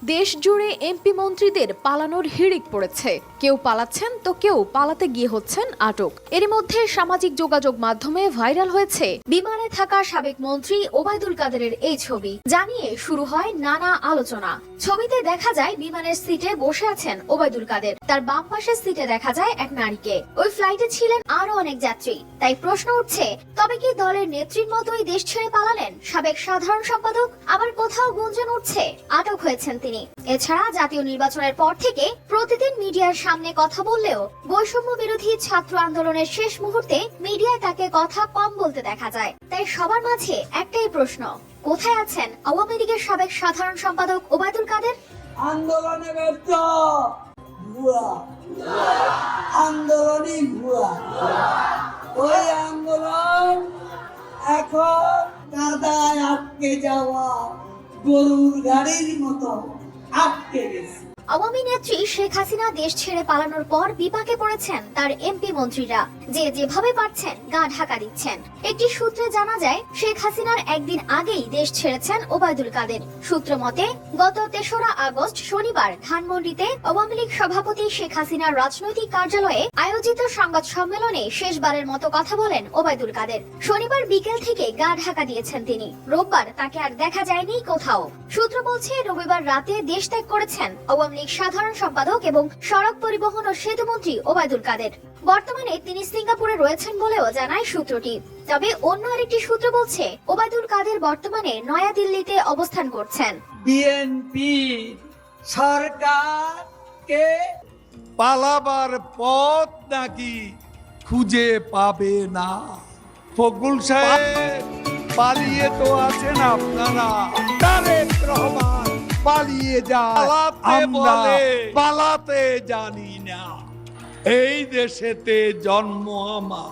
দেশ জুড়ে এমপি মন্ত্রীদের পালানোর হিড়িক পড়েছে। কেউ পালাচ্ছেন তো কেউ পালাতে গিয়ে হচ্ছেন আটক। এর মধ্যে সামাজিক যোগাযোগ মাধ্যমে ভাইরাল হয়েছে বিমানে থাকা সাবেক মন্ত্রী ওবায়দুল কাদেরের এই ছবি, জানিয়ে শুরু হয় নানা আলোচনা। ছবিতে দেখা যায় বিমানের সিটে বসে আছেন ওবায়দুল কাদের, তার বাম পাশের সিটে দেখা যায় এক নারীকে। ওই ফ্লাইটে ছিলেন আরো অনেক যাত্রী। তাই প্রশ্ন উঠছে, তবে কি দলের নেত্রীর মতোই দেশ ছেড়ে পালালেন সাবেক সাধারণ সম্পাদক? আবার কোথাও গুঞ্জন উঠছে আটক হয়েছেন তিনি। এছাড়া জাতীয় নির্বাচনের পর থেকে প্রতিদিন মিডিয়ার সামনে কথা বললেও বৈষম্য বিরোধী ছাত্র আন্দোলনের শেষ মুহূর্তে মিডিয়ায় তাকে কথা কম বলতে দেখা যায়। তাই সবার মাঝে একটাই প্রশ্ন, কোথায় আছেন আওয়ামী লীগের সাবেক সাধারণ সম্পাদক ওবায়দুল কাদের? আন্দোলনে ব্যর্থ ভুয়া, আন্দোলনই ভুয়া। ওই আন্দোলন এখন কাদায় আটকে যাওয়া গরুর গাড়ির মতো আটকে গেছে। আওয়ামী নেত্রী শেখ হাসিনা দেশ ছেড়ে পালানোর পর বিপাকে পড়েছেন তার এমপি মন্ত্রীরা, যে যেভাবে পারছেন গা ঢাকা দিচ্ছেন। একটি সূত্রে জানা যায়, শেখ হাসিনার একদিন আগেই দেশ ছেড়েছেন ওবায়দুল কাদের। সূত্র মতে গত ৩রা আগস্ট শনিবার ধানমন্ডিতে আওয়ামী লীগ সভাপতি শেখ হাসিনার রাজনৈতিক কার্যালয়ে আয়োজিত সংবাদ সম্মেলনে শেষবারের মতো কথা বলেন ওবায়দুল কাদের। শনিবার বিকেল থেকে গা ঢাকা দিয়েছেন তিনি। রোববার তাকে আর দেখা যায়নি কোথাও। সূত্র বলছে, রবিবার রাতে দেশ ত্যাগ করেছেন আওয়ামী লীগ সাধারণ সম্পাদক এবং সড়ক পরিবহন ও সেতু মন্ত্রী ওবায়দুল কাদের। বর্তমানে তিনি সিঙ্গাপুরে রয়েছেন বলেও জানায় সূত্রটি। তবে অন্য আরেকটি সূত্র বলছে, ওবায়দুল কাদের বর্তমানে নয়াদিল্লিতে অবস্থান করছেন। বিএনপি সরকারকে পালাবার পথ নাকি খুঁজে পাবে না। ফখরুল সাহেব পালিয়ে তো আছেন আপনারা, তারেক রহমান পালিয়ে যায়, আমরা পালাতে জানি না। এই দেশেতে জন্ম আমার,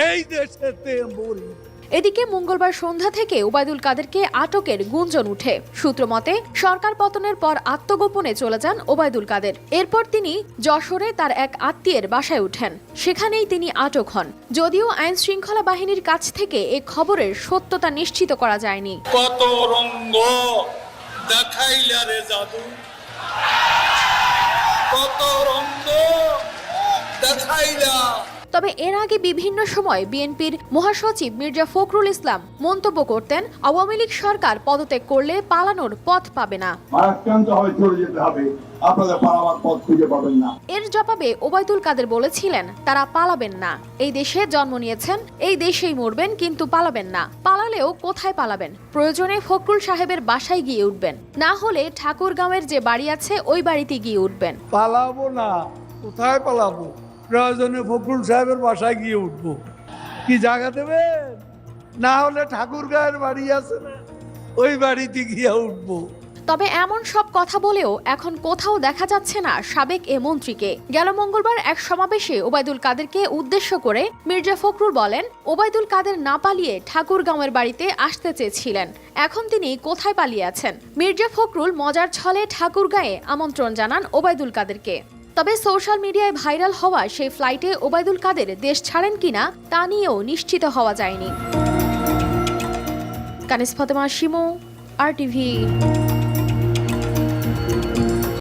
এই দেশেতে মরি। এদিকে মঙ্গলবার সন্ধ্যা থেকে ওবায়দুল কাদেরকে আটকের গুঞ্জন উঠে। সূত্র মতে, সরকার পতনের পর আত্মগোপনে চলে যান ওবায়দুল কাদের। এরপর তিনি যশোরে তার এক আত্মীয়ের বাসায় উঠেন। সেখানেই তিনি আটক হন। যদিও আইন শৃঙ্খলা বাহিনীর কাছ থেকে এ খবরের সত্যতা নিশ্চিত করা যায়নি। কত রঙ্গ দেখাইলা রে জাদু, কত রঙ্গ দেখাইলা। তবে এর আগে বিভিন্ন সময় বিএনপির মহাসচিব মির্জা ফখরুল ইসলাম মন্তব্য করতেন, আওয়ামী লীগ সরকার পদত্যাগ করলে পালানোর পথ পাবে না। এর জবাবে ওবায়দুল কাদের বলেছিলেন, তারা পালাবেন না। এই দেশে জন্ম নিয়েছেন, এই দেশেই মরবেন, কিন্তু পালাবেন না। পালালেও কোথায় পালাবেন? প্রয়োজনে ফখরুল সাহেবের বাসায় গিয়ে উঠবেন, না হলে ঠাকুরগাঁওয়ের যে বাড়ি আছে ওই বাড়িতে গিয়ে উঠবেন। পালাবো না, কোথায় পালাবো? প্রয়োজনে ফখরুল সাহেবের বাসায় গিয়ে উঠবো। কি জায়গা দেবেন? না হলে ঠাকুরগাঁয়ের বাড়ি আছে না, ওই বাড়িতে গিয়ে উঠবো। তবে এমন সব কথা বলেও এখন কোথাও দেখা যাচ্ছে না সাবেক এ মন্ত্রীকে। গেল মঙ্গলবার এক সমাবেশে ওবায়দুল কাদেরকে উদ্দেশ্য করে মির্জা ফখরুল বলেন, ওবায়দুল কাদের না পালিয়ে ঠাকুরগাঁওয়ের বাড়িতে আসতে চেয়েছিলেন। এখন তিনি কোথায় পালিয়ে আছেন? মির্জা ফখরুল মজার ছলে ঠাকুরগাঁয়ে আমন্ত্রণ জানান ওবায়দুল কাদেরকে। তবে সোশ্যাল মিডিয়ায় ভাইরাল হওয়া সেই ফ্লাইটে ওবায়দুল কাদের দেশ ছাড়েন কিনা তা নিয়েও নিশ্চিত হওয়া যায়নি। কানিস ফাতেমা শিমু, RTV।